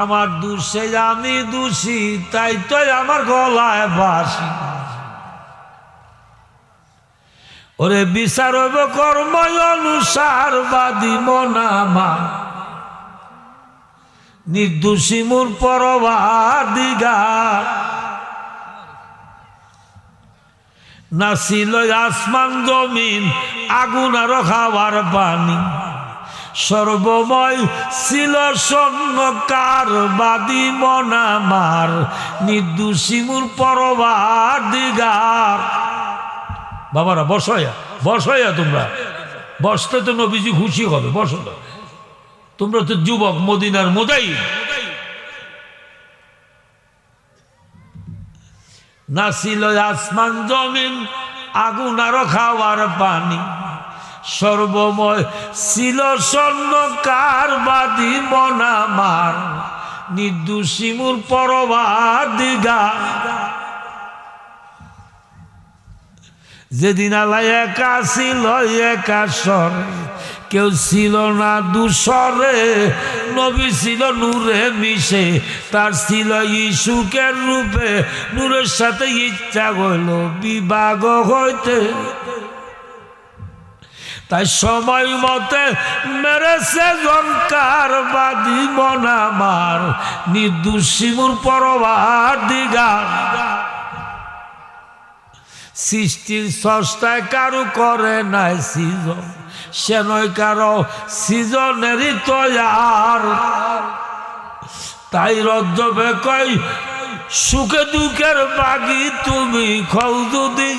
আমার দোষে আমি দোষী, তাই তো আমার গলায় বাসি। ওরে বিচার হইব কর্ম অনুসার, বাদী মনামা নির্দোষী মোর পরবাদিগার। না ছিল আসমান জমিন, আগুন আর খাওয়ার পানি, সর্বময় ছিল স্বর্ণকার, বাদী মনামার নির্দোষী মোর পরবাদিগার। বাবারা বসয়া বসয়া, তোমরা বসতে তো নবীজি খুশি হবে। বসো, তোমরা তো যুবক, মদিনার মোদাই। না ছিল আসমান জমিন, আগুন আর খাওয়ার পানি, সর্বময় ছিল স্বর্ণকার, বাদী মনামার নির্দোষী মোর পরবাদিগার। যেদিন আল্লাহ একা ছিল একা স্বরে, কেউ ছিল না দুসরে, নবী ছিল নূরে মিশে, তার ছিল ইসুকের রূপে, নূরের সাথে ইচ্ছা হইল বিভাগ হইতে। তাই সময় মতে মেরেছে জনকার, বাদী মনামার নির্দোষী মোর পরবাদিগার। সৃষ্টির স্রষ্টায় কারু করে নাই সৃজন, সে নয় কারো সৃজনেরই তৈয়ার। তাই রজ্জবে কই সুখে দুঃখের বাগি তুমি খাও যদি,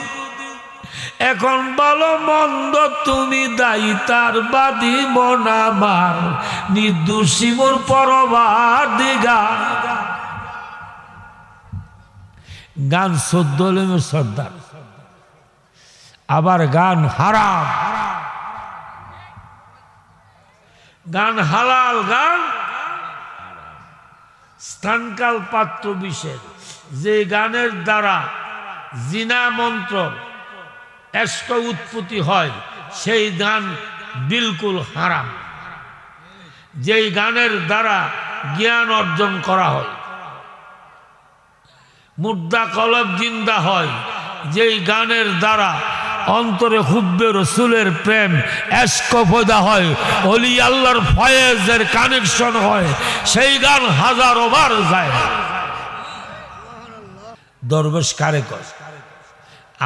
এখন বলো মন্দ তুমি দায়ী তার, বাদী মনামার নির্দোষী মোর পরবাদিগার। গান 14 আলিমের সর্দার, আবার গান হারাম, গান হালাল, গান স্থানকাল পাত্র বিশেষ। যে গানের দ্বারা জিনা মন্ত্র এষ্ট উৎপত্তি হয়, সেই গান বিলকুল হারাম। যেই গানের দ্বারা জ্ঞান অর্জন করা হয়, মুর্দা কলব জিন্দা হয়, যেই গানের দ্বারা অন্তরে হুব্বে রসুলের প্রেম এশক পয়দা হয়, ওলি আল্লাহর ফয়েজের কানেকশন হয়, সেই গান হাজারো বার যায়। দরবেশ কারে কয়?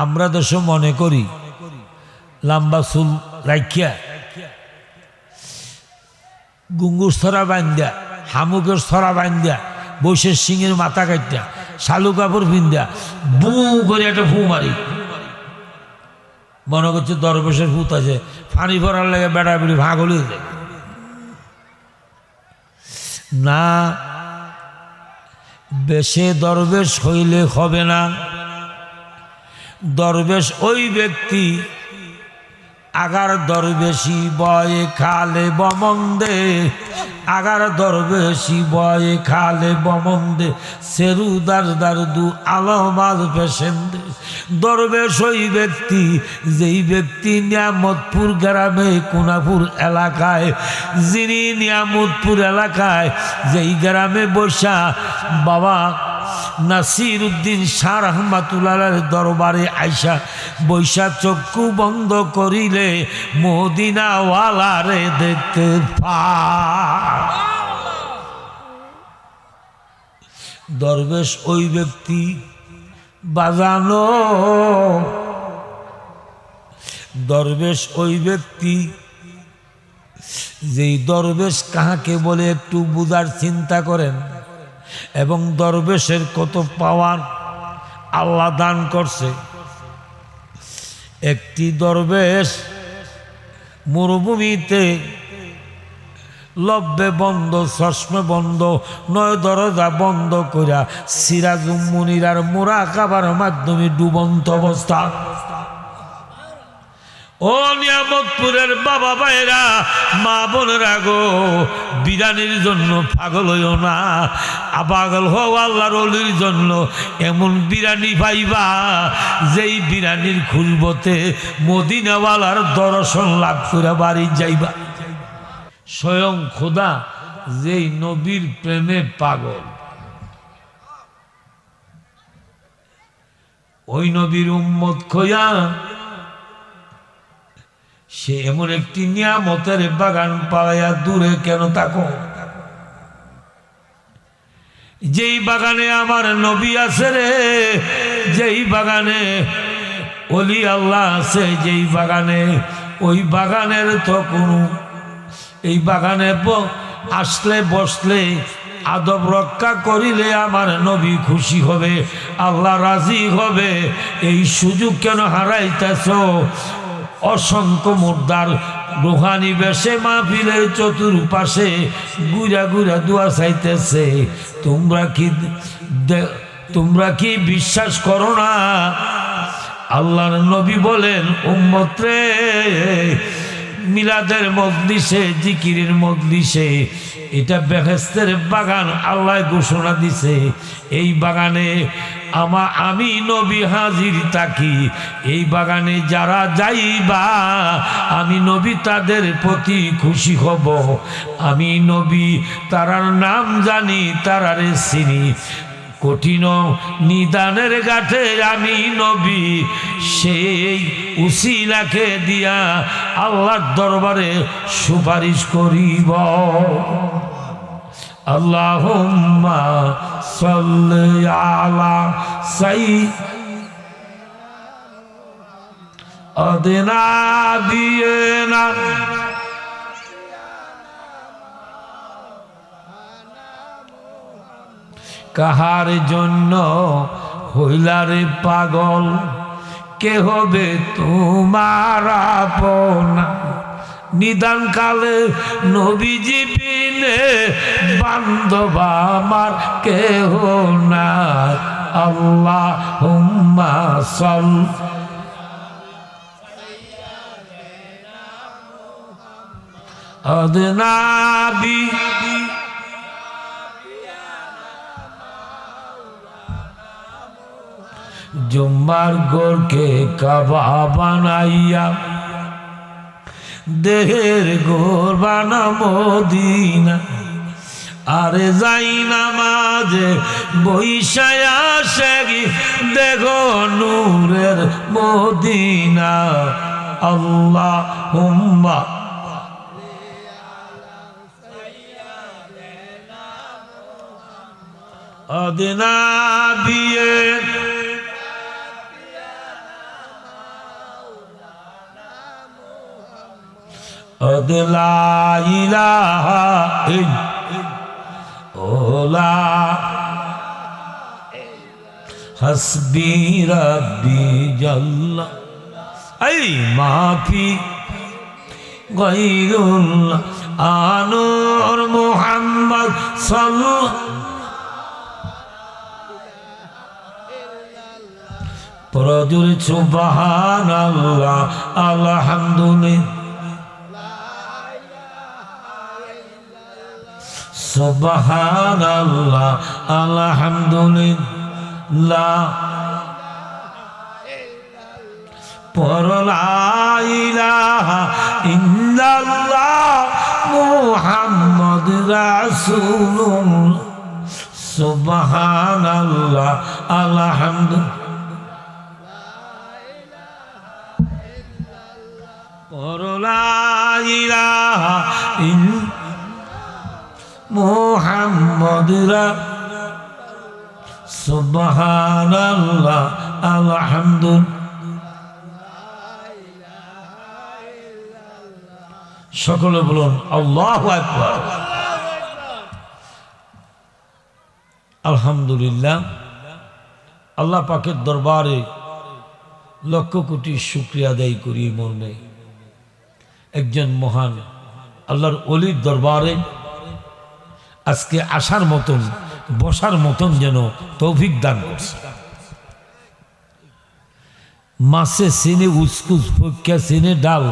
আমরা দেশ মনে করি লম্বা চুল রাখিয়া, গুঙ্গুর ছড়া বান্ধিয়া, হামুকের ছড়া বান্ধিয়া, বৈশের সিংহের মাথা কাটিয়া, শালু কাপড় পিন্দিয়া বু করে একটা ফু মারি, মনে করছে দরবেশের ভূত আছে, পানি ভরার লাগে বেড়া বেড়ি ভাগ হলে যায় না। বেশে দরবেশ হইলে হবে না। দরবেশ ওই ব্যক্তি আগার দরবেশি বয়ে খালে বমন্দে, আগার দরবেশি বয়ে খালে বমন্দে, সেরু দারদু আলমাল পেশেন্দে। দরবেশ ওই ব্যক্তি, যেই ব্যক্তি নিয়ামতপুর গ্রামে কোনাপুর এলাকায়, যিনি নিয়ামতপুর এলাকায় যেই গ্রামে বসা বাবা নাসির উদ্দিন শাহ রহমাতুল্লাহর দরবারে আইসা বৈশা চক্ষু বন্ধ করিলে মদিনাওয়ালারে দেখতে পায়। দরবেশ ওই ব্যক্তি বাজানো, দরবেশ ওই ব্যক্তি, যেই দরবেশ কাহাকে বলে একটু বুঝার চিন্তা করেন। এবং দরবেশের কত পাওয়ার আল্লাহ দান করছে। একটি দরবেশ মরুভূমিতে লব্বে বন্ধ, চশমে বন্ধ, 9 দরজা বন্ধ কইরা সিরাজুম মুনিরার মুরাকাবার মাধ্যমে ডুবন্ত অবস্থা। ও নিয়ামতপুরের বাবা ভাইরা, মা বোনেরা গো, বিরানির জন্য পাগল হইও না। পাগল হও আল্লাহর ওলির জন্য। এমন বিরানি পাইবা যেই বিরানির খুলবতে মদিনাওয়ালার দর্শন লাভ করে বাড়ি যাইবা। স্বয়ং খোদা যেই নবীর প্রেমে পাগল, ওই নবীর উম্মত খোয়া সে এমন একটি নিয়ামতের বাগান পালাইয়া দূরে কেন থাকো? যেই বাগানে আমার নবী আছে রে, যেই বাগানে ওলি আল্লাহ আছে, যেই বাগানে, ওই বাগানের তো কোনো, এই বাগানে আসলে বসলে আদব রক্ষা করিলে আমার নবী খুশি হবে, আল্লাহ রাজি হবে। এই সুযোগ কেন হারাইতেছ? অসংখ্য মুর্দার রুহানি বেশে মাহফিলের চতুর্পাশে গুড়া গুড়া দোয়া চাইতেছে। তোমরা কি বিশ্বাস করো না? আল্লাহর নবী বলেন, উম্মত রে, মিলাদের মজলিসে, জিকিরের মজলিসে, এটা বেহেশতের বাগান আল্লাহ ঘোষণা দিছে। এই বাগানে আমি নবী হাজির থাকি। এই বাগানে যারা যাইবা আমি নবী তাদের প্রতি খুশি হব। আমি নবী তারার নাম জানি, তারারে চিনি। কঠিন নিদানের ঘাটে আমি নবী সেই উসিলাকে দিয়া আল্লাহর দরবারে সুপারিশ করিব। আল্লাহুম্মা সাল্লি আলা সাইয়্যিদিনা বিনা কাহার জন্য হইলারে পাগল, কে হবে তোমার আপনা? নিদান কালে নবীজি বিনে বান্ধব আমার কেহ নাই। আল্লাহুম্মা সাইয়্যিদিনা জুম্মার গোরকে কাবা বানাইয়া দেহের গোর বানা মদিনা। আরে যাই নামাজে বৈশায়া শেখি দেখো নূরের মদিনা। আল্লাহুম্মা আদিনা বিয়ে লা ইলাহা ইল্লাল্লাহ হাসবি রাব্বি জাল্লা এই মাফি গায়রুল্লাহ আনুর মুহাম্মদ সাল্লাল্লাহু পরজুর সুবহানাল্লাহ আলহামদুলিল্লাহ সুবহানাল্লাহ আলহামদুলিল্লাহ পর লা ইলাহা ইল্লাল্লাহ মুহাম্মদ রাসূলুল্লাহ সুবহানাল্লাহ আলহামদুলিল্লাহ পর লা ইলাহা ইল্লাল্লাহ মুহাম্মদ সুবহানাল্লাহ আলহামদুলিল্লাহ। সকলে বলুন আল্লাহু আকবার। আলহামদুলিল্লাহ। আল্লাহ পাকের দরবারে লক্ষ কোটি শুকরিয়া আদায় করি মর্মে একজন মহান আল্লাহর ওলির দরবারে আজকে আসার মতন বসার মতন যেন তৌফিক দান করছে। মাছে চিনে উসকুস, ফক্কা চিনে ডাল,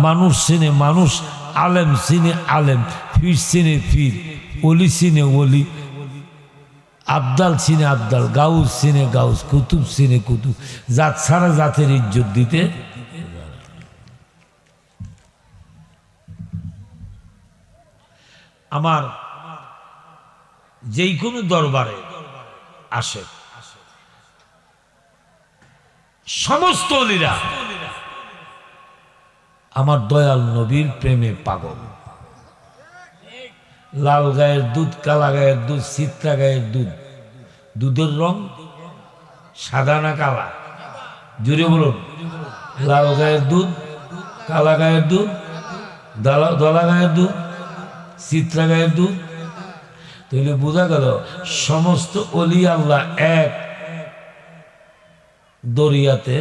মানুষ চিনে মানুষ, আলেম চিনে আলেম, ফির চিনে ফির, অলি চিনে অলি, আবদাল চিনে আবদাল, গাউস চিনে গাউস, কুতুব চিনে কুতুব। জাত ছাড়া জাতের ইজ্জত দিতে আমার যেই কোনো দরবারে আসে সমস্ত ওলিরা আমার দয়াল নবীর প্রেমে পাগল। লাল গায়ের দুধ, কালা গায়ের দুধ, চিত্রা গায়ের দুধ, দুধের রং সাদা না কালা? জুড়ে বলুন। লাল গায়ের দুধ, কালা গায়ের দুধ, দলা গায়ের দুধ, চিত্রা গায়ের দুধ। তাহলে বোঝা গেল সমস্ত অলি আল্লাহ এক দরিয়াতে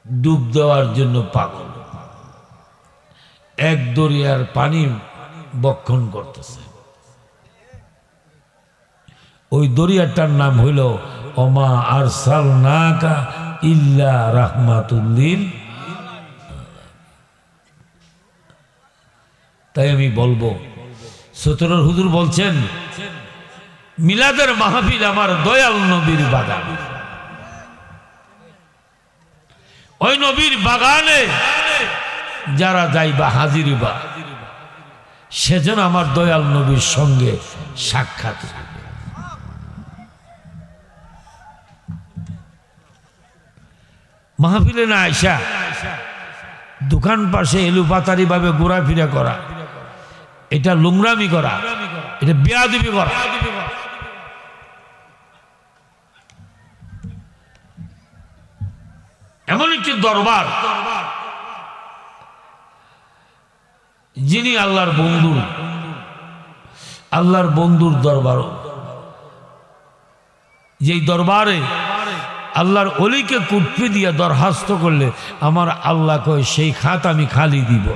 ডুব দেওয়ার জন্য পাগল, এক দরিয়ার পানি বক্ষণ করতেছে। ওই দরিয়াটার নাম হইল ওমা আরসালনাকা ইল্লা রাহমাতুল লিল। তাই আমি বলবো, সতরুল হুজুর বলছেন মিলাদের মাহফিল আমার দয়াল নবীর বাগান। ওই নবীর বাগানে যারা যাইবা হাজিরিবা, সেজন্য আমার দয়াল নবীর সঙ্গে সাক্ষাৎ। মাহফিলে না আইসা দোকান পাশে এলুপাতারি ভাবে ঘোরাফেরা করা, এটা লুংরামি করা, এটা বেয়াদবি করা। এমন একটি দরবার যিনি আল্লাহর বন্ধু, আল্লাহর বন্ধুর দরবার, যেই দরবারে আল্লাহর অলিকে কুটপি দিয়ে দরখাস্ত করলে আমার আল্লাহ কয় সেই খাত আমি খালি দিব।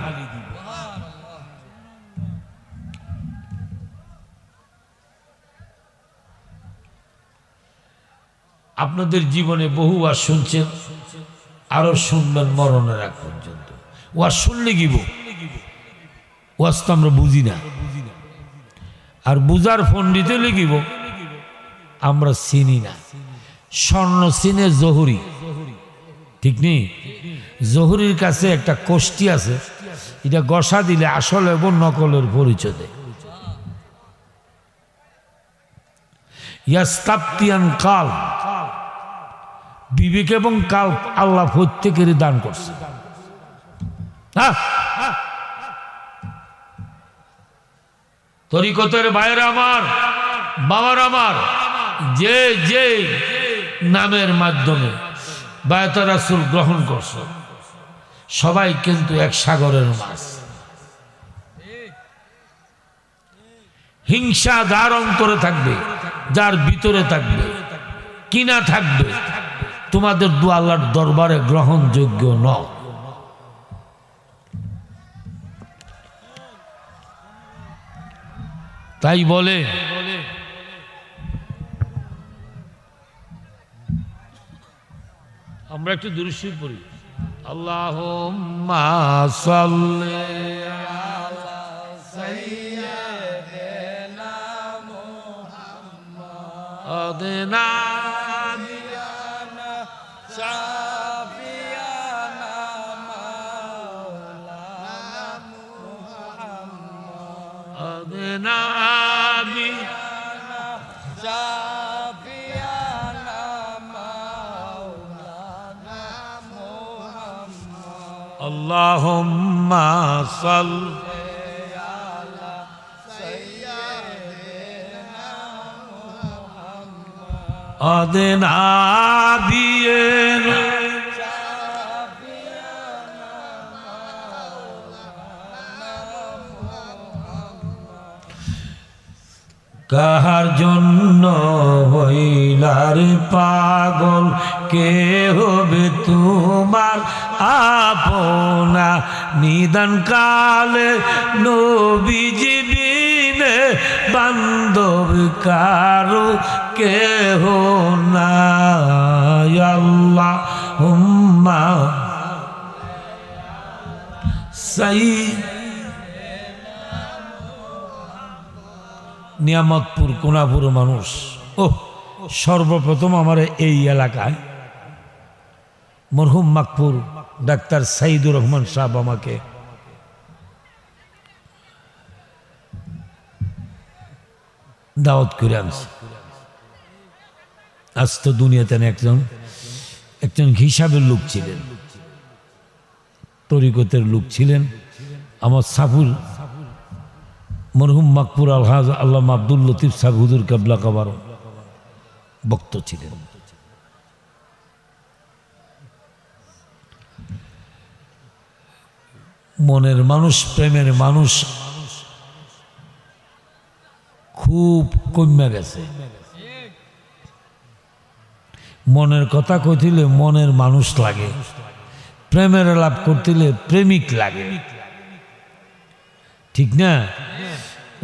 আপনাদের জীবনে বহু আর শুনছেন, আরো শুনবেন মরণের আগ পর্যন্ত। ওয়াজ শুনলে গিব, ওয়াজ তো আমরা বুঝি না, আর বুঝার পণ্ডিতে লিখিব আমরা চিনি না। স্বর্ণ চিনে জহুরি, ঠিক নেই? জহুরির কাছে একটা কোষ্টি আছে, এটা গসা দিলে আসল এবং নকলের পরিচয় দেয়। ইয়াস্তাবতিয়ান কাল, বিবেক এবং কাল আল্লাহ প্রত্যেকেরই দান করছে। তরিকতের ভাইয়েরা আমার, বাবার আমার, যে যে নামের মাধ্যমে বায়াত রাসূল গ্রহণ করছে সবাই কিন্তু এক সাগরের মাছ। হিংসা যার অন্তরে থাকবে, যার ভিতরে থাকবে, কিনা থাকবে, তোমাদের দোয়া আল্লাহর দরবারে গ্রহণযোগ্য নয়। তাই বলে আমরা একটু দুরূদ শরীফ পড়ি। আল্লাহুম্মা সাল্লি আলা সাইয়্যিদিনা মুহাম্মাদিন নাবিয়ানা শাফিয়ানা মাওলানা মুহাম্মাদিন নাবিয়ানা শাফিয়ানা মাওলানা মুহাম্মাদ। আল্লাহুম্মা সাল্লি আলা সাইয়্যিদিনা মুহাম্মাদিন নাবিয়ানা শাফিয়ানা মাওলানা। কাহার জন্য হইলার পাগল, কে হবে তোমার আপনা? নিদান কালে নবীজি বিনে বান্ধব কারো কেহ নাই। আল্লাহুম্মা নিয়ামতপুর কোনাপুর মানুষ, ও সর্বপ্রথম আমার এই এলাকায় মরহুম মাকপুর ডাক্তার সাইদুর রহমান সাহেব আমাকে দাওয়াত করে আনছে। আজ তো দুনিয়াতে একজন হিসাবের লোক ছিলেন, তরিকতের লোক ছিলেন। আমার সাফুর মরহুম মাকপুর আলহাজ আল্লামা আব্দুল লতিফ সাহেব হুজুর কেবলা কাবার বক্ত ছিলেন। মনের মানুষ, প্রেমের মানুষ খুব কমে গেছে। মনের কথা কইলে মনের মানুষ লাগে, প্রেমের আলাপ করতে প্রেমিক লাগে, ঠিক না?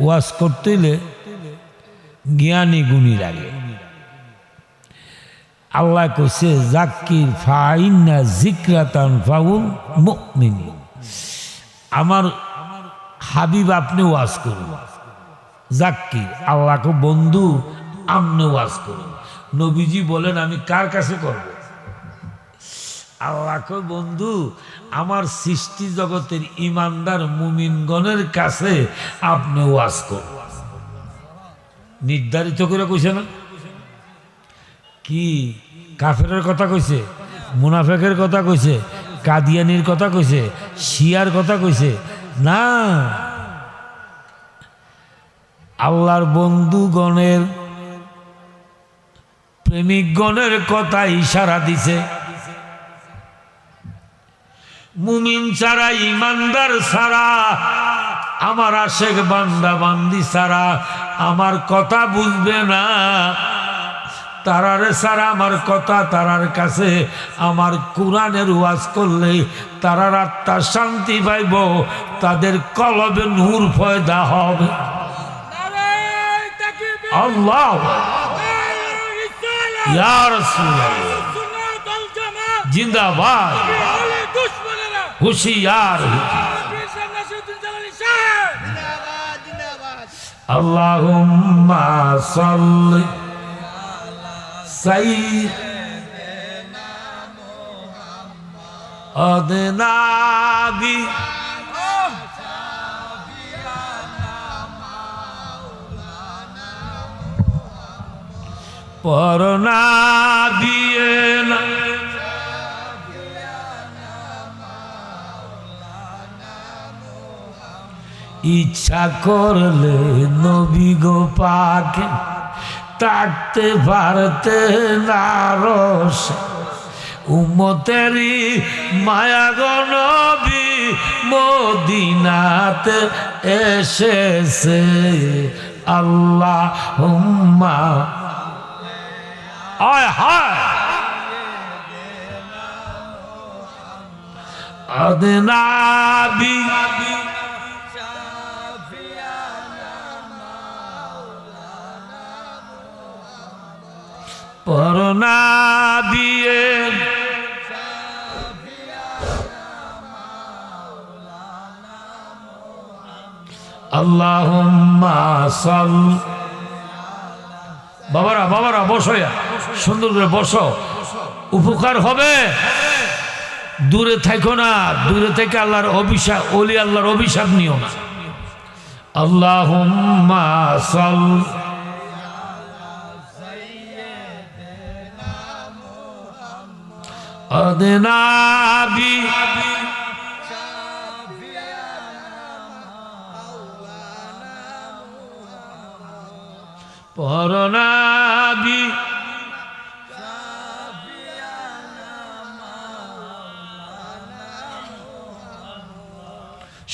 ওয়াজ করতে জ্ঞানী গুণী লাগে। আল্লাহ কইছে জাক্কির ফাইন্না যিকরাতান ফাউল মুমিনিন। আমার হাবিব আপনি ওয়াজ করুন, জাক্কির আল্লাহকে বন্ধু আপনি ওয়াজ করুন। নবীজি বলেন আমি কার কাছে করব? আল্লাহকে বন্ধু আমার সৃষ্টি জগতের ইমানদার মুমিনগণের কাছে আপনি ওয়াজ করুন। নির্ধারিত করে কইছে না? কি কাফেরের কথা কইছে, মুনাফেকের কথা কইছে, কাদিয়ানির কথা কইছে, শিয়ার কথা কইছে না, আল্লাহর বন্ধুগণের প্রেমিকগণের কথা ইশারা দিছে। মুমিন ছাড়া, ইমানদার ছাড়া, আমার আশেক বান্দা বান্দি ছাড়া আমার কথা বুঝবে না। তারারে ছাড়া আমার কথা তারার কাছে আমার কোরআনের ওয়াজ করলে তারার আত্মা শান্তি পাইব, তাদের কলবে নূর পয়দা হবে। আল্লাহ ইয়া রাসূলুল্লাহ জিন্দাবাদ, হুশিয়ার। আল্লাহুম্মা সাল্লি সাইয়্যিদিনা মুহাম্মদ নাবি পরনাবিয়েনা ইচ্ছা করলে নবী গো পাকে থাকতে পারতে না রসে উম্মতেরি মায়া গো নবী মদিনাতে এসেছে। আল্লাহুম্মা আয় হায় আদনাবি পরনাবিয়ে আল্লাহুম্মা সাল্লি। বাবারা বসো, সুন্দর করে বসো, উপকার হবে। দূরে থাকো না, দূরে থেকে আল্লাহর অভিশাপ, ওলি আল্লাহর অভিশাপ নিও না। আল্লাহুম্মা সাল্লি আদনাবি পরনাবি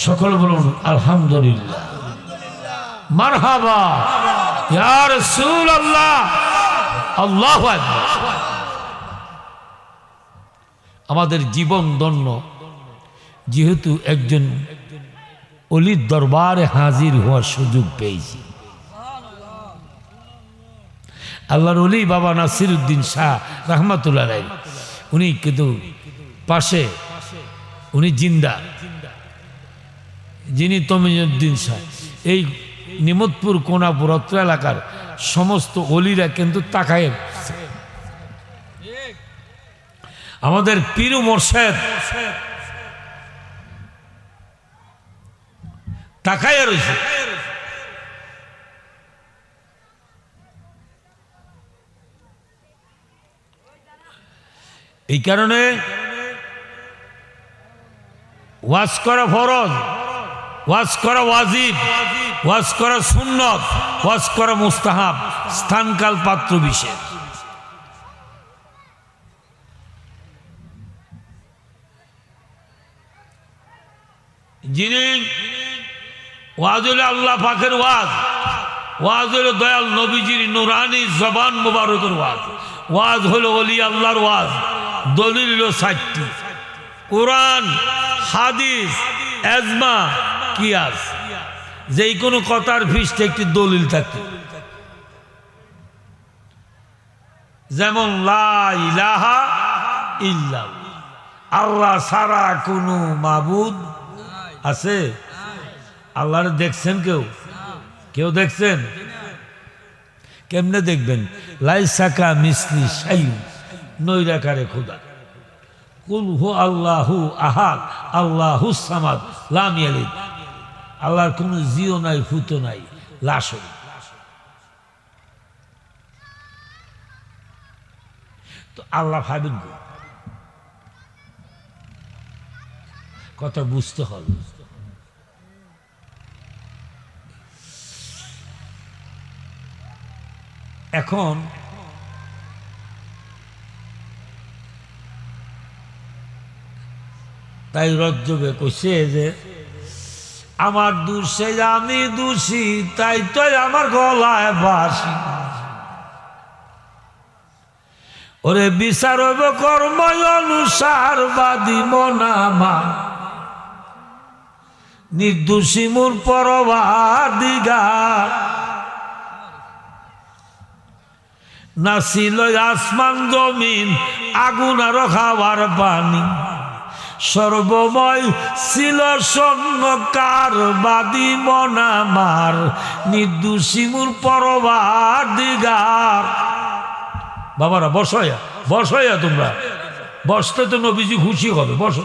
সকল বলুন আলহামদুলিল্লাহ, মারহাবা ইয়া রাসূলুল্লাহ, আল্লাহু আকবার। আমাদের জীবন ধন্য, যেহেতু একজন অলির দরবারে হাজির হওয়ার সুযোগ পেয়েছি। আল্লাহর অলি বাবা নাসিরউদ্দিন শাহ রহমাতুল্লাহ আলাইহি, উনি কিন্তু পাশে, উনি জিন্দা, যিনি তমিজউদ্দিন শাহ। এই নিমতপুর কোনাপুর অত্র এলাকার সমস্ত অলিরা কিন্তু তাকায়, আমাদের পীর মোর্শেদ তাকায় রয়েছে। এই কারণে ওয়াজ করা ফরজ, ওয়াজ করা ওয়াজিব, ওয়াজ করা সুন্নত, ওয়াজ করা মুস্তাহাব, স্থানকাল পাত্র বিশেষ। যিনি ওয়াজ হলো আল্লাহ পাকের ওয়াজ, ওয়াজ হলো দয়াল নবীজির নুরানি জবান মুবারকের ওয়াজ, ওয়াজ হলো ওলি আল্লাহর ওয়াজ। দলিল হলো 60টি, কোরআন, হাদিস, এজমা, কিয়াস। যেই কোনো কথার পৃষ্ঠে একটি দলিল থাকে, যেমন লা ইলাহা ইল্লাল্লাহ, আল্লাহ ছাড়া কোনো মাবুদ আছে? আল্লাহরে দেখছেন কেউ? কেউ দেখছেন? কেমনে দেখবেন? লাইসাকা মিসলি শাইউন, নৈরাকারে খোদা। কুল হু আল্লাহু আহাদ আল্লাহুস সামাদ লাম ইয়ালিদ, আল্লাহর কোনো জিও নাই, ফুতো নাই, লাশও। তো আল্লাহ ভাবেন কথা বুঝতে হবে। এখন তাই রজ্জবে কইছে যে আমার দোষে আমি দোষী, তাই তো আমার গলায় বাসি। ওরে বিচার হইব কর্ম অনুসার, বাদী মনামা নির্দোষী মোর পরবাদিগার। নাছিল আসমান জমিন, আগুন আর খাওয়ার পানি, সর্বময় ছিল স্বর্ণকার, বাদী মনামার নির্দোষী মোর পরবাদিগার। বাবারা বসয়া, বসয়া, তোমরা বসতে তো নবীজি খুশি হবে। বসো,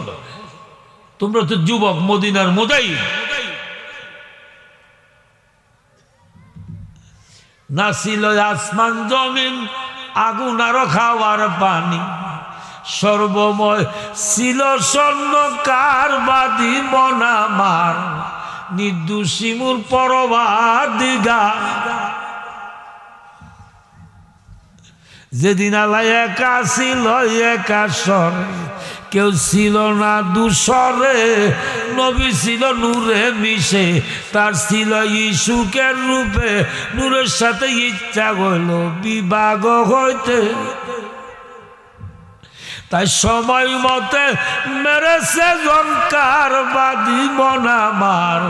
তোমরা তো যুবক, মদিনার মোদাই। না ছিল আসমান জমিন, আগুন আর খাওয়ার পানি, সর্বময় ছিল স্বর্ণকার, বাদী মনামার নির্দোষী মোর পরবাদিগার। যেদিন আল্লাহ একা ছিল একা স্বরে, কেউ ছিল না দুসরে, নবী ছিল নূরে মিশে, তার ছিল ইসুকের রূপে, নূরের সাথে ইচ্ছা হইল বিভাগ হইতে। তাই সময় মতে মেরেছে জনকার, বাদী মনামার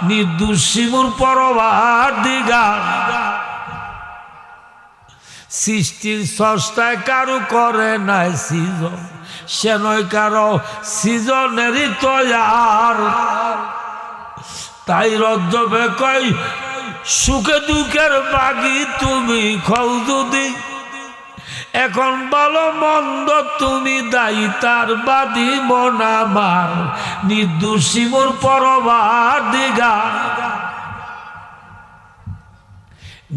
নির্দোষী মোর পরবাদিগার। সৃষ্টির স্রষ্টায় কারু করে নাই সৃজন, সে নয় কারো সৃজনেরই তৈয়ার। তাই রজ্জবে কই সুখে দুঃখের বাগি তুমি খাও যদি, এখন ভালো মন্দ তুমি দায়ী তার, বাদী মনামার নির্দোষী মোর পরবাদিগার।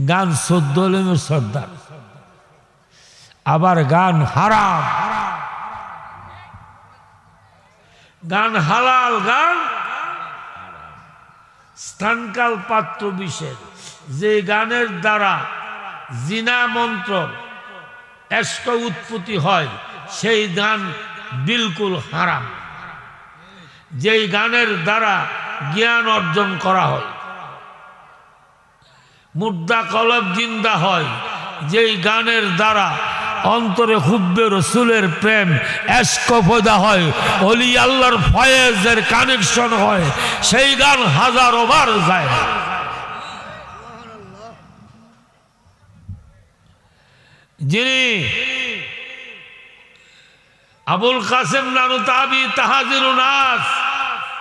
গান 14 আলিমের সর্দার, আবার গান হারাম, গান হালাল, গান স্থানকাল পাত্র বিশেষ। যে গানের দ্বারা জিনা মন্ত্র এস্ক উৎপত্তি হয়, সেই গান বিলকুল হারাম। যেই গানের দ্বারা জ্ঞান অর্জন করা হয়, মুর্দা কলব জিন্দা হয়, যেই গানের দ্বারা অন্তরে হুব্বে রসুলের প্রেম এস্ক পয়দা হয়, ওলি আল্লাহর ফয়েজের কানেকশন হয়, সেই গান হাজারো বার যায়। যিনি আবুল কাসেম নানুতাবি তাহাজিরুন নাস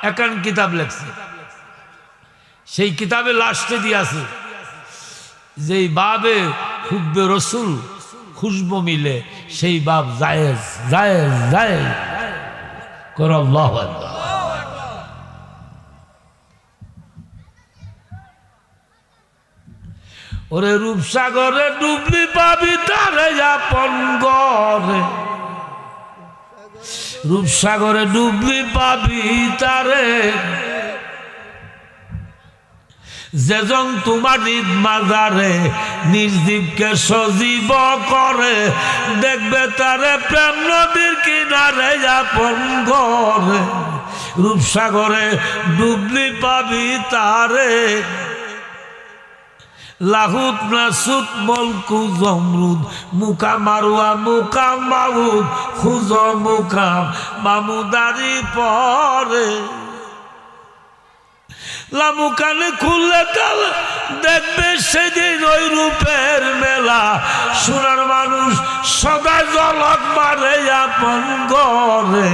একান কিতাব লেখছে, সেই কিতাবে লাস্টে দিয়েছে যেই বাবে হুব্বে রসুল খুশবু মিলে, সেই বাপ জায়েজ জায়েজ জায়েজ কর। আল্লাহু আকবার। ওরে রূপসাগরে ডুবলি পাবি তারে আপন গরে, রূপসাগরে ডুবলি পাবি তারে, যেজন তোমার ঈদ মাজারে নির্জীবকে সজীব করে, দেখবে তারে প্রেম নদীর কিনারে আপন ঘরে। রূপসাগরে ডুবলি পাবি তারে, লাহুত নাসুত মলকু জমরুদ, মুকা মারুয়া মুকা মাহুদ, খুজ মুকাম মামুদারি পরে। লামুকানে খুললে কাল দেখবে সেদিন ওই রূপের মেলা, সোনার মানুষ সদা জলক মারে আপন ঘরে।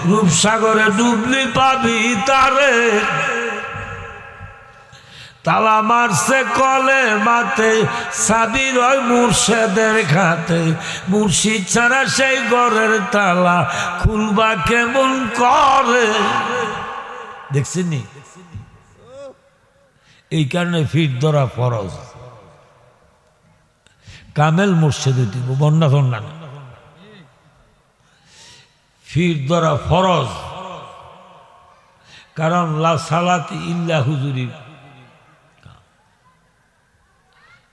রূপসাগরে ডুবলি পাবি তারে, তালা মারছে কলে মাতে, সাবির ওই মুর্শেদের খাতে, মুর্শিদ ছাড়া সেই ঘরের তালা খুলবা কেমন করে। দেখছেন নি? এই কারণে ফিট ধরা ফরজ। কামেল মুর্শিদে দিব বন্যা ফন্যা না, ফিট ধরা ফরজ। কারণ লা সালাত ইল্লা হুজুরি,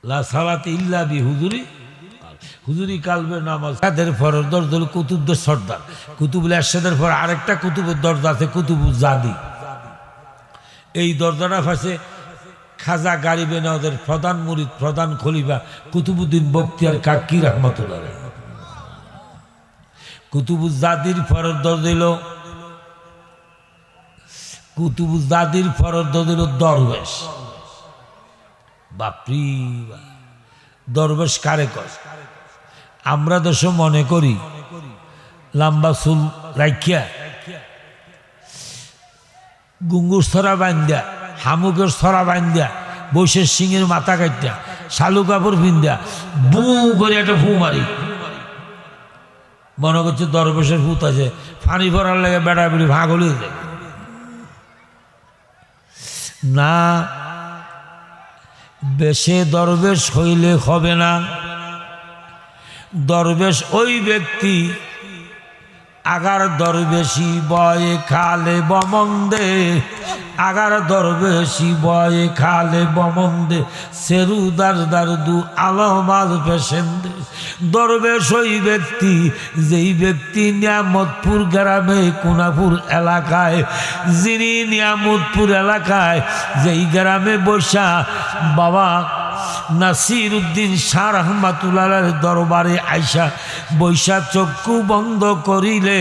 লা সালাত ইল্লা বি হুজুরি, হুজুরি কালবে নামাজ। তাদের ফরজ দরজা হল কুতুবদের সর্দার, কুতুবুল এরশাদের পর আরেকটা কুতুবের দরজা আছে কুতুবুল জাদি। এই দরজাটা ফাঁসে খাজা গারিবে নওয়াজের প্রধান মুরিদ প্রধান খলিফা কুতুবুদ্দিন বখতিয়ার কাকি রাহমাতুল্লাহ। কুতুবুল জাদির ফরজ দরজা দিল, কুতুবুল জাদির ফরজ দরজা দিল দরবেশ। বাপরি দরবেশ কারে কয়? আমরা দেশ মনে করি লম্বা চুল রাখিয়া, গুঙ্গুর ছড়া বান্ধিয়া, হামুকের ছড়া বান্ধিয়া, বৈশের সিংহের মাথা কাটিয়া, শালু কাপড় পিন্ধিয়া বু করে একটা ফু মারি, মনে করছে দরবেশের ভূত আছে, পানি ভরার লাগে বেড়া বেড়ি ভাগ হলে যায় না। বেশে দরবেশ হইলে হবে না। দরবেশ ওই ব্যক্তি আগার দরবেশি বয়ে খালে বমন্দে, আগার দরবেশি বয়ে খালে বমন্দে, সেরুদার দারদু আলমাল পেশেন্দে। দরবেশ ওই ব্যক্তি যেই ব্যক্তি নিয়ামতপুর গ্রামে কোনাপুর এলাকায়, যিনি নিয়ামতপুর এলাকায় যেই গ্রামে বসা বাবা নাসির উদ্দিন শাহ রহমাতুল্লাহর দরবারে আইসা বৈশা চক্ষু বন্ধ করিলে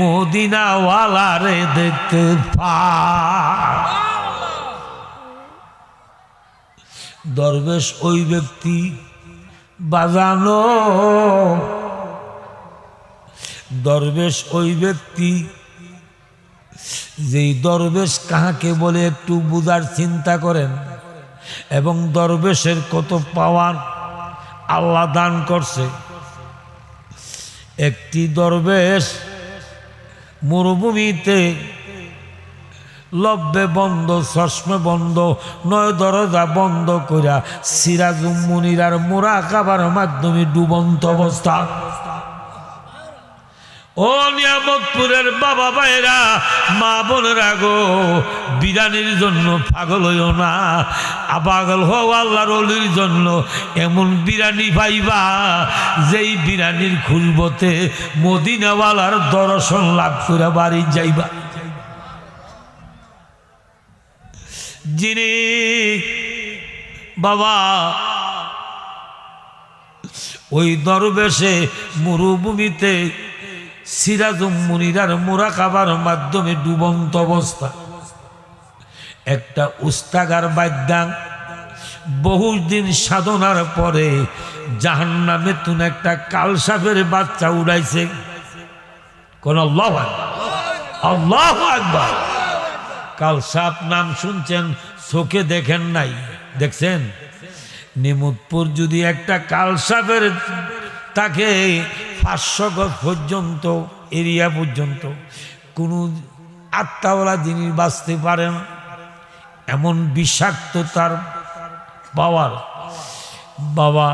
মদিনাওয়ালারে দেখতে পায়। দরবেশ ওই ব্যক্তি বাজানো, দরবেশ ওই ব্যক্তি যেই দরবেশ কাহাকে বলে একটু বুঝার চিন্তা করেন। এবং দরবেশের কত পাওয়ার আল্লাহ দান করছে। একটি দরবেশ মরুভূমিতে লব্বে বন্ধ, চশমে বন্ধ, 9 দরজা বন্ধ করিয়া সিরাজুম মুনিরার মুরাকাবার মাধ্যমে ডুবন্ত অবস্থা। ও নিয়ামতপুরের বাবা ভাইরা, মা বোনেরা গো, বিরানির জন্য পাগল হইও না। পাগল হও আল্লাহর ওলির জন্য। এমন বিরানি পাইবা যেই বিরানির খুলবতে মদিনাওয়ালার দর্শন লাভ করে বাড়ি যাইবা। যিনি বাবা ওই দরবেশে মরুভূমিতে সিরাজুম মুনিরার মুরাকাবার মাধ্যমে ডুবন্ত অবস্থা, একটা উস্তাগার বাদ্যাং বহুদিন সাধনার পরে জাহান্নামে তুন একটা কালসাপের বাচ্চা উড়াইছে। কোন আল্লাহু আকবার, আল্লাহু আকবার। কালসাপ নাম শুনছেন, চোখে দেখেন নাই, দেখছেন? নিমুতপুর যদি একটা কালসাপের তাকে 500 গজ পর্যন্ত এরিয়া পর্যন্ত কোনো আত্মাওয়ালা জিনিস বাঁচতে পারেন, এমন বিষাক্ত তার পাওয়ার। বাবা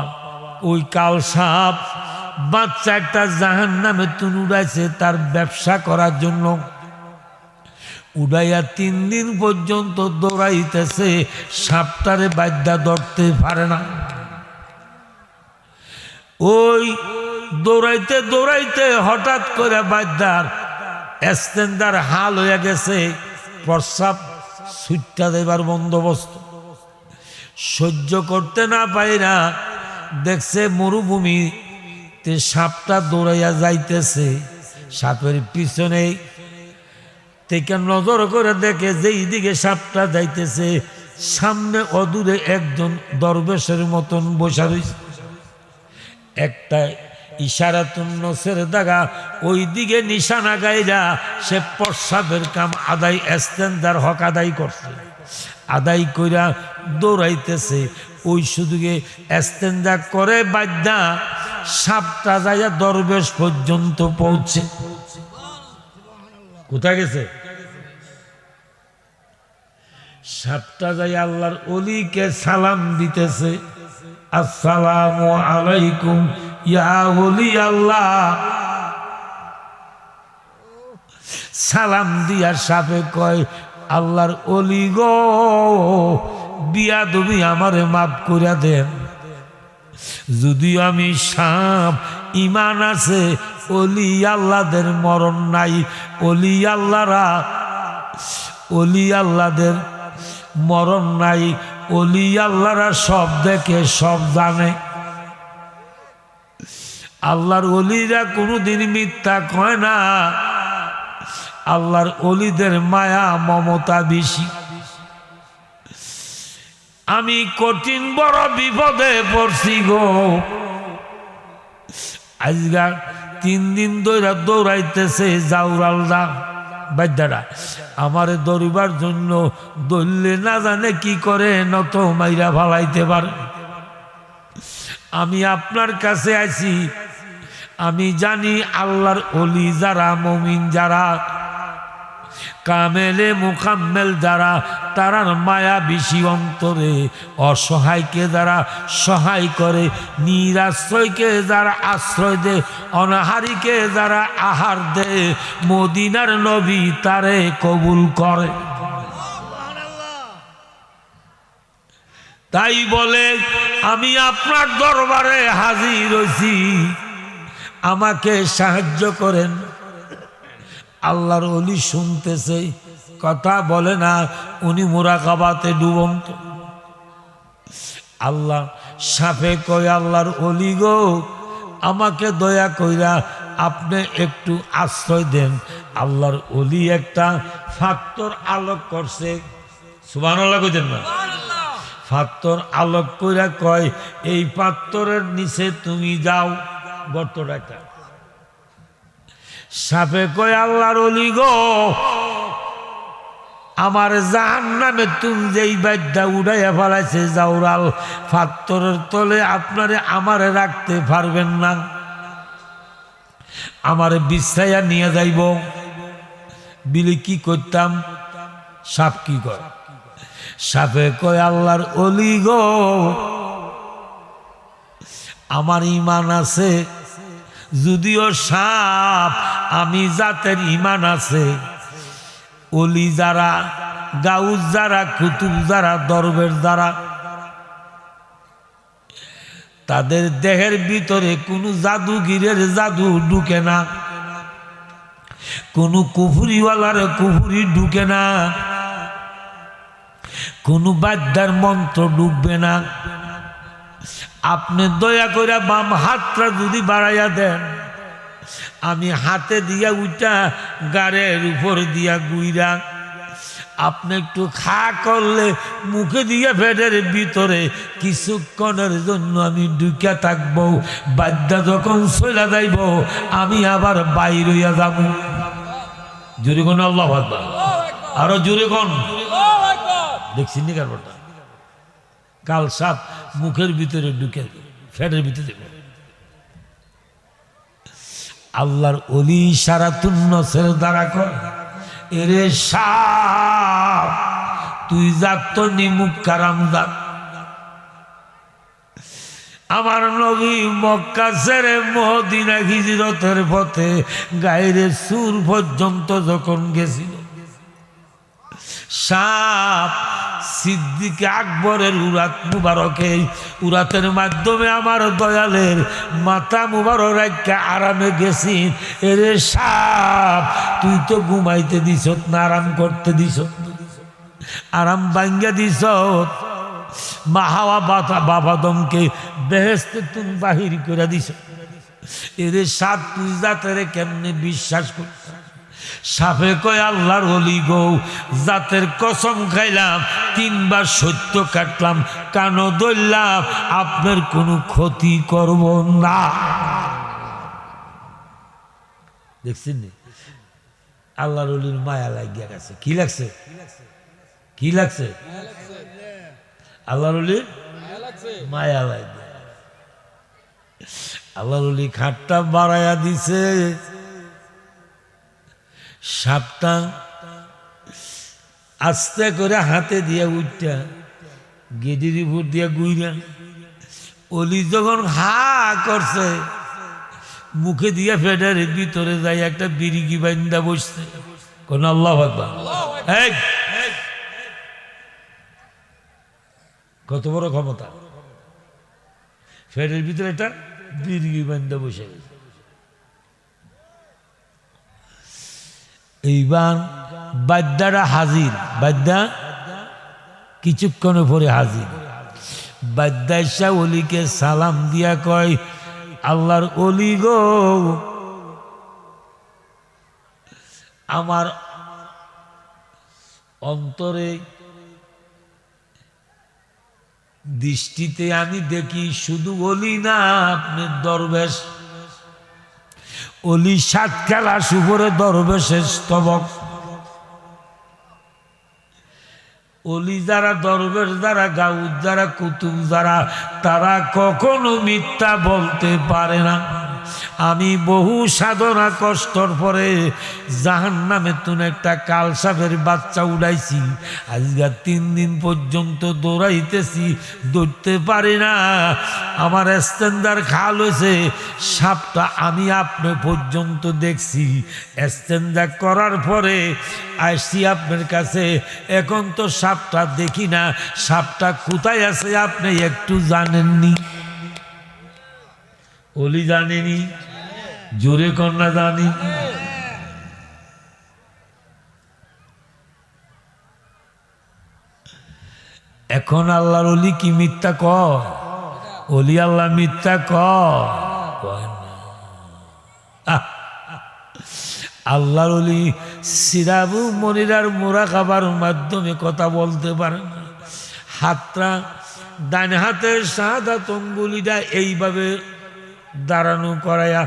ওই কালসাপ বাচ্চা একটা জাহান্নামে তুন উড়াইছে তার ব্যবসা করার জন্য। উড়াইয়া 3 দিন পর্যন্ত দৌড়াইতেছে, সাপটারে বাদ্যা ধরতে পারে না। ওই দৌড়াইতে দৌড়াইতে হঠাৎ করে বাদ্যার স্ট্যান্ডার হাল হয়ে গেছে, প্রস্রাব ছুটটা দেবার বন্দোবস্ত। সহ্য করতে না পাইরা দেখছে মরুভূমিতে সাপটা দৌড়াইয়া যাইতেছে, সাপের পিছনে থেকে নজর করে দেখে যেই দিকে সাপটা যাইতেছে সামনে অদূরে একজন দরবেশের মতন বসা রয়েছে। একটা ইশারাতুন নসের দাগা ওই দিকে নিশানা গাইরা সে প্রস্রাবের কাম আদায়, স্ট্যান্ডার হক আদায় করছে। আদায় কইরা দৌড়াইতেছে, ওই শুধুকে স্ট্যান্ডার করে বাদ্যা সাপটা যাইয়া দরবেশ পর্যন্ত পৌঁছে। কোথায় গেছে? সাপটা যাই আল্লাহর ওলিকে সালাম দিতেছে, আসসালামু আলাইকুম ইয়া ওলি আল্লাহ। সালাম দিয়া সাপে কয়, আল্লাহর ওলি গো, বিয়া তুমি আমারে মাফ কইরা দেন। যদিও আমি সাপ, ইমান আছে, ওলি আল্লাহদের মরণ নাই। ওলি আল্লাহদের মরণ নাই। ওলি আল্লাহরা সব দেখে, সব জানে। আল্লাহর ওলিরা কোনোদিন মিথ্যা কয় না। আল্লাহর ওলিদের মায়া মমতা বেশি। আমি কঠিন বড় বিপদে পড়ছি গো। আজকাল 3 দিন ধরে দৌড়াইতেছে জাউরালরা, বাদ্যারা আমারে দৌড়িবার জন্য। দৌড়লে না জানে কি করে, নত মাইরা ফালাইতে পারে। আমি আপনার কাছে আছি, আমি জানি আল্লাহর ওলি যারা, মুমিন যারা, কামেলে মুকাম্মেল যারা, তারার মায়া বেশি অন্তরে। অসহায়কে যারা সহায় করে, নিরাশ্রয়কে যারা আশ্রয় দে, অনাহারীকে যারা আহার দে, মদিনার নবী তারে কবুল করে। তাই বলে আমি আপনার দরবারে হাজির হইছি, আমাকে সাহায্য করেন। আল্লাহর ওলি শুনতেছে, কথা বলে না, উনি মুরাকাবাতে ডুবন্ত। আল্লাহ সাপে কয়, আল্লাহর ওলি গো, আমাকে দয়া কইরা আপনি একটু আশ্রয় দেন। আল্লাহর ওলি একটা ফাত্তর আলোক করছে, সুবহানাল্লাহ কইতেন না? ফাত্তর আলোক কইরা কয়, এই পাত্তরের নিচে তুমি যাও, গর্তটা। সাপে কয়, আল্লাহর ওলি গো, আমার জাহান্নামে তুমি যেই বাদ্যা উড়াইয়া ফেলাইছে জাউরাল, ফাত্তরের তলে আপনারে আমারে রাখতে পারবেন না, আমারে বিছাইয়া নিয়ে যাইব। বিলে কি করতাম? সাপ কি কয়? সাপে কয়, আল্লাহর ওলি গো, আমার ইমান আছে, যদিও সাপ, আমি জাতের ইমান আছে। ওলি যারা, গাউস যারা, কুতুব যারা, দরবেশ যারা, তাদের দেহের ভিতরে কোনো জাদুগিরের জাদু ঢুকে না, কোনো কুফুরিওয়ালার কুফুরি ঢুকে না, কোনো বাদ্যার মন্ত্র ঢুকবে না। আপনি দয়া করে বাম হাতটা যদি বাড়াইয়া দেন, আমি হাতে দিয়া উঠা গাড়ের উপর দিয়া গুইরা, আপনি একটু খা করলে মুখে দিয়ে পেটের ভিতরে কিছুক্ষণের জন্য আমি ঢুকিয়া থাকবো। বাদ্যা যখন চলে যাইব, আমি আবার বাইর হইয়া যাব। জোরে কোন আল্লাহু আকবার, আরো জোরে কোন। দেখছেন নি কারবারটা? কাল সাপ মুখের ভিতরে ঢুকে ফেটের ভিতরে দেব। আল্লাহর ওলি ইশারাতুন নসের দ্বারা কর, এরে সাপ, তুই যাক তো নিমুখ কারাম যাক। আমার নবী মক্কা ছেড়ে মদিনা হিজরতের পথে গায়ের সুর পর্যন্ত যখন গেছিল, সাপ সিদ্দিকে আকবরের উরাত মুবারকে, উরাতের মাধ্যমে আমার দয়ালের মাথা মুবারক রাখা আরামে গেছি। এরে সাপ, তুই তো ঘুমাইতে দিস না, আরাম করতে দিস, আরাম ভাঙ্গা দিস। মা হাওয়া বাবাদমকে বেহেশতে তুমি বাহির করে দিস। এরে সাপ, তুই জাতের কেমনে বিশ্বাস কর? সাপে কয়, আল্লাহর ওলি গো, জাতের কসম খাইলাম, 3 বার সত্য কাটলাম, কানো ধরলাম, আপনার কোনো ক্ষতি করব না। দেখছেন আল্লাহর ওলির মায়া লাগিয়া গেছে। কি লাগছে? কি লাগছে? আল্লাহর ওলির মায়া লাগিয়া। আল্লাহর ওলি খাটটা বাড়াইয়া দিছে, সাপটা আস্তে করে হাতে দিয়ে উঠটা গেদির উপর দিয়ে গুইরা, অলি যখন হা করছে, মুখে দিয়ে ফেডার ভিতরে যাই একটা বিরিগি বান্দা বসছে। কোন আল্লাহু আকবার। কত বড় ক্ষমতা! ফেডের ভিতরে একটা বিরিগি বান্দা বসে গেছে। এইবার বাদ্যারা হাজির, বাদ্যা কিছুক্ষণে পরে হাজির। বাদ্যা শাহ অলিকে সালাম দিয়া কয়, আল্লাহর অলি গো, আমার অন্তরে দৃষ্টিতে আমি দেখি শুধু অলি না, আপনি দরবেশ। অলি 7 খেলা সুপরে দরবেশের স্তবক। অলি যারা, দরবেশ যারা, গাউদ যারা, কুতুব যারা, তারা কখনো মিথ্যা বলতে পারে না। আমি বহু সাধনা কষ্টর পরে জাহান্নামে তুন একটা কাল সাপের বাচ্চা উড়াইছি। আজকে 3 দিন পর্যন্ত দৌড়াইতেছি, দৌড়তে পারি না। আমার স্ট্যান্ডার খাল হয়েছে, সাপটা আমি আপনি পর্যন্ত দেখছি। স্ট্যান্ডার করার পরে আসছি আপনার কাছে, এখন তো সাপটা দেখি না। সাপটা কোথায় আছে আপনি একটু জানেননি? অলি জানেনি? জোরে কন্যা জানি। এখন আল্লাহর অলি কি মিথ্যা কয়? অলি আল্লাহ মিথ্যা কয় না। আল্লাহর অলি সিরাবু মনিরার মোরা খাবার মাধ্যমে কথা বলতে পারে না। হাতটা, ডান হাতের শাহাদাত অঙ্গুলিটা এইভাবে দাঁড়ানো করাইয়া,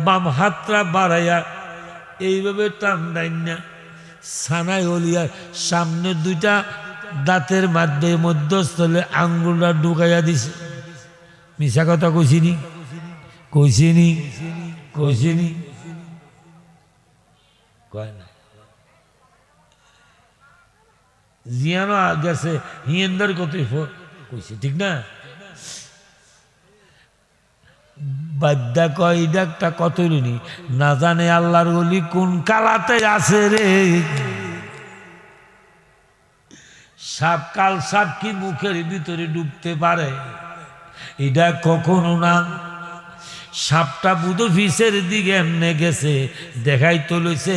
বাম হাতটা বাড়াইয়া এইভাবে টান দেন না। সানাই অলিয়ার সামনে 2টা দাঁতের মাধ্যমে মধ্যস্থলে আঙ্গুলটা ঢুকাইয়া দিছে। মিশা কথা কইছিনি? কইছিনি? কইছিনি? কয় না। জিয়ানো গেছে হিয়েন্দার কত কইছে, ঠিক না? বাদ্যা কয়, এটা একটা কত নি না জানে আল্লাহর ওলি কোন কালাতে আছে রে। সাপ, কাল সাপ কি মুখের ভিতরে ডুবতে পারে? এটা কখনো না। সাপটা বুধ ফিসের দিকে এমনে গেছে, দেখাই তো লইছে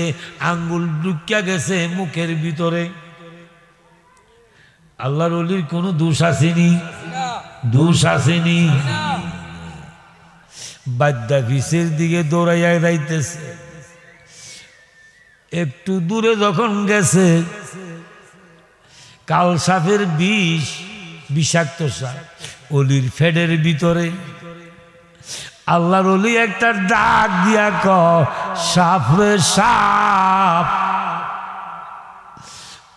আঙ্গুল ঢুকিয়া গেছে মুখের ভিতরে। আল্লাহর ওলির কোনো দোষ আসেনি? দোষ আসেনি। বাদ্যা ফিসের দিকে দৌড়াইয়া যাইতেছে। একটু দূরে যখন গেছে, কাল সাপের বিষ, বিষাক্ত সাপ অলির ফেডের ভিতরে। আল্লাহর ওলি একটা ডাক দিয়া কয়, সাপ রে সাপ,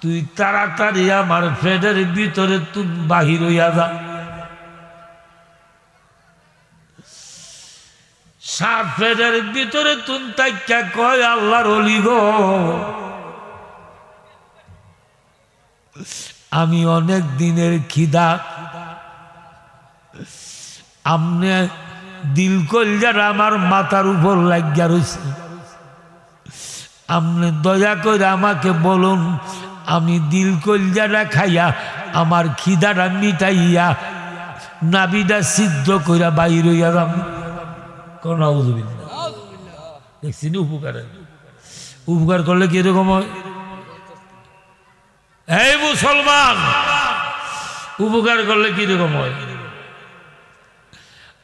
তুই তাড়াতাড়ি আমার ফেডের ভিতরে তুই বাহির হইয়া যা। সাপ ফেডের ভিতরে তুই তাইকা কয়, আল্লাহর ওলি গো, আমি অনেক দিনের খিদা, আমনে দিল কলজাটা আমার মাথার উপর লাগিয়া রয়েছে, আপনি দয়া করে আমাকে বলুন, আমি দিল কলজাটা খাইয়া আমার খিদাটা মিটাইয়া নাবিটা সিদ্ধ কইরা বাইর হইয়া যাম। কোন দেখছি উপকার, উপকার করলে কিরকম হয়? এই মুসলমান, উপকার করলে কিরকম হয়?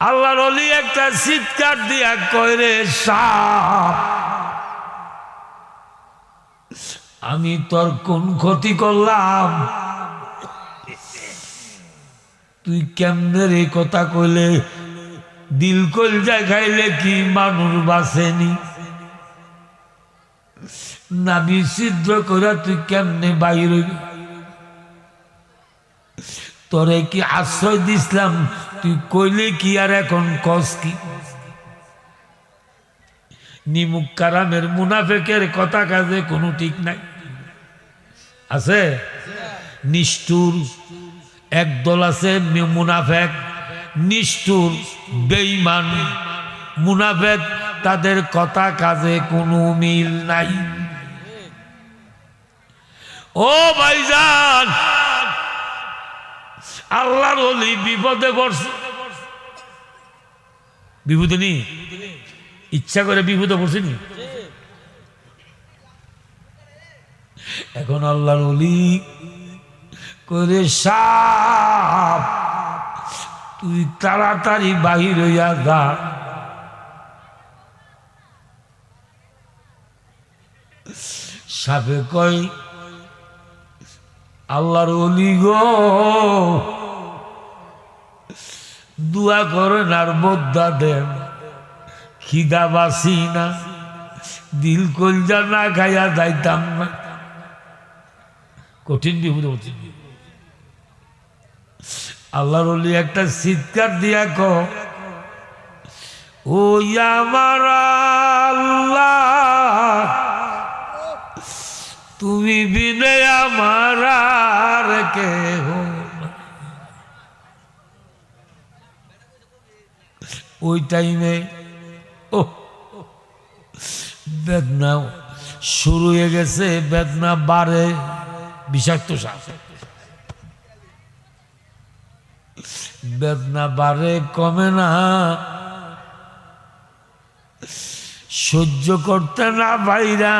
আল্লাহর ওলি একটা চিৎকার দিয়া কয় রে সাপ, আমি তোর কোন ক্ষতি করলাম? তুই কেমনে রে কথা কইলে? দিল কলজা খাইলে কি মানুষ বাঁচেনি? নাবি ছিদ্র করে তুই কেমনে বাইর হইবি? তোরে কি আশ্রয় দিছিলাম, তুই কইলে কি আর এখন কস কি? নিমুখ কারামের মুনাফেকের কথা কাজে কোনো ঠিক নাই, আছে? নিষ্ঠুর একদল আছে মুনাফেক, নিষ্ঠুর বেঈমান মুনাফেক, তাদের কথা কাজে কোনো মিল নাই। ও ভাইজান, আল্লাহর ওলি বিপদে পড়ছে। বিপদে নি ইচ্ছা করে বিপদে পড়ছে নি? এখন আল্লাহর ওলি করে সাপ, তুই তাড়াতাড়ি বাহির হইয়া যা। সাপে কয়, আল্লাহর ওলি গো, দুয়া করেন আর বদ্দা দেন, খিদা বাসি না, দিল কলজা না খাইয়া যাইতাম না। কঠিন বিপদ হচ্ছে। আল্লাহর ওলি একটা চিৎকার দিয়া কো, ও আমার আল্লাহ, তুমি বিনে আমার আর কেহ নাই। ওই টাইমে ও বেদনা শুরু হয়ে গেছে, বেদনা বাড়ে, বিষাক্ত সাপ, বেদনা বাড়ে, কমে না, সহ্য করতে না পাইরা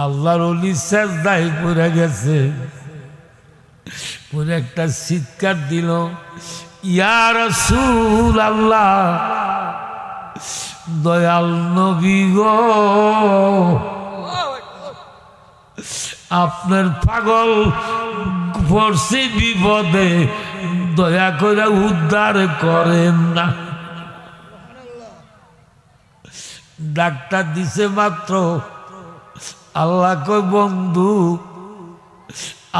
আল্লাহর ওলি সেজদায় পড়ে গেছে, পরে একটা চিৎকার দিল, ইয়া রাসূলুল্লাহ, দয়াল নবী গো, আপনার পাগল পড়ছে বিপদে, দয়া করে উদ্ধার করেন না। ডাক্তার দিছে মাত্র, আল্লাহ কই বন্ধু,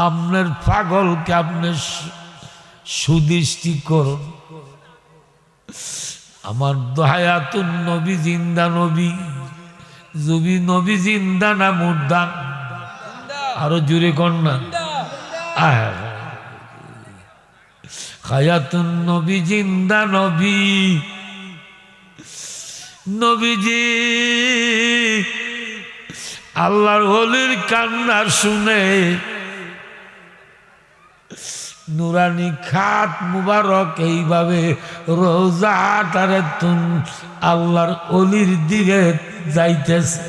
আপনার পাগলকে আপনি সুদৃষ্টি করুন। আমার হায়াতুন নবী জিন্দা নবী, জবি নবী জিন্দা না মুর্দা? আরো জুড়ে কর না। হায়াতুন নবী জিন্দা নবী, নবীজি আল্লাহর ওলির কান্না শুনে নুরানি খাত মুবারক এইভাবে রোজাটারে তুন আল্লাহর ওলির দিকে যাইতেছে।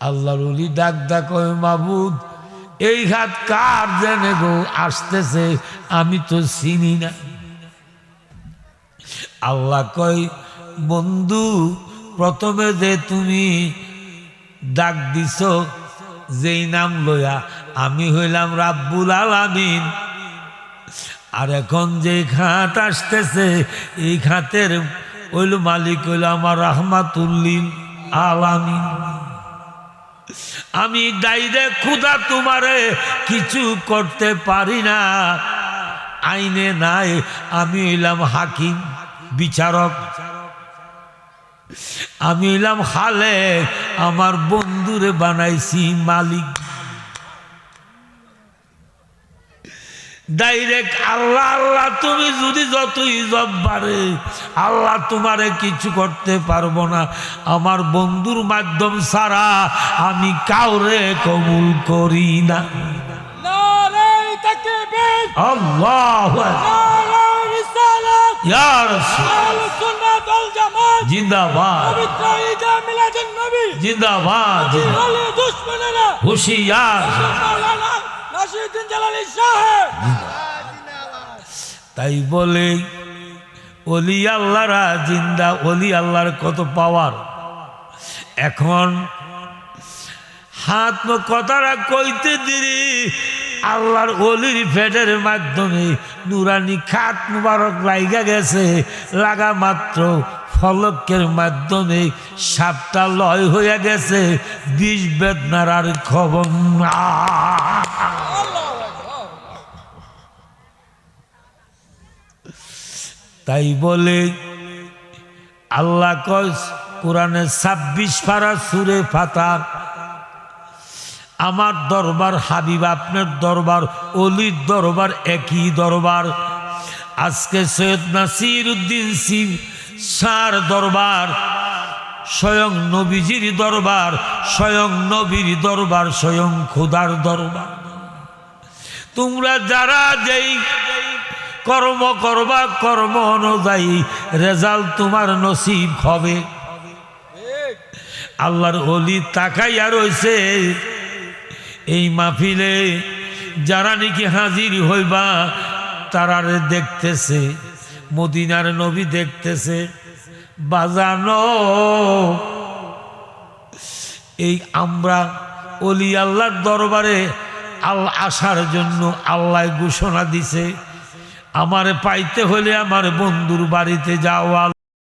আল্লাহর ওলি ডাক ডাক, মাবুদ, এই হাত কার জেনে গো আসতেছে, আমি তো চিনি না। আল্লাহ কয়, বন্ধু, প্রথমে যে তুমি ডাক দিছ যেই নাম লইয়া, আমি হইলাম রাব্বুল আলামিন, আর এখন যে খাত আসতেছে এই খাতের হইল মালিক হইল আমার রাহমাতুল্লিল আলামিন। আমি ডাইরেক্ট খুদা তোমারে কিছু করতে পারি না, আইনে নাই, আমি হইলাম হাকিম, বিচারক, আমি হইলাম খালেক, আমার বন্ধুরে বানাইছি মালিক। ডাইরেক্ট আল্লাহ আল্লাহ। তুমি যদি যতই জব্বারে, আল্লাহ তোমারে কিছু করতে পারবো না। আমার বন্ধুর মাধ্যম ছাড়া আমি কাউরে কবুল করি না। নারায়ে তাকবীর, আল্লাহু আকবার, নারায়ে রিসালাত, ইয়া রাসূল, আহলুস সুন্নাত ওয়াল জামাত জিন্দাবাদ, পবিত্র ঈদে মিলাদুন নবী জিন্দাবাদ, ওলি দুশমনেরা হুশিয়ার। মাওলানা নাসিরউদ্দিন জালালী সাহেব। তাই বলে ওলি আল্লাহরা জিন্দা। ওলি আল্লাহর কত পাওয়ার। এখন হাত কথাটা কইতে দিরি আল্লাহর ওলির ফেটের মাধ্যমে নুরানি খাত মুবারক লাইগা গেছে। লাগা মাত্র ফলকের মাধ্যমে সাপটা লয় হয়ে গেছে। বিষ বেদনার আর খবর না। তাই বলে আল্লাহ কয় কোরআনে 26 পারা সূরা ফাতিহা, আমার দরবার হাবিব, আপনার দরবার, অলির দরবার একই দরবার। আজকে সৈয়দ নাসিরউদ্দিন শাহর দরবার, স্বয়ং নবীজির দরবার, স্বয়ং নবীর দরবার, স্বয়ং খোদার দরবার। তোমরা যারা যেই কর্ম করবা, কর্ম অনুযায়ী রেজাল্ট তোমার নসিব হবে। আল্লাহর ওলি তাকাইয়া রইছে এই মাহফিলে। যারা নাকি হাজির হইবা তারারে দেখতেছে, মদিনার নবী দেখতেছে। বাজানো এই আমরা ওলি আল্লাহর দরবারে আসার জন্য আল্লাহ ঘোষণা দিছে, আমারে পাইতে হলে আমার বন্ধুর বাড়িতে যাওয়া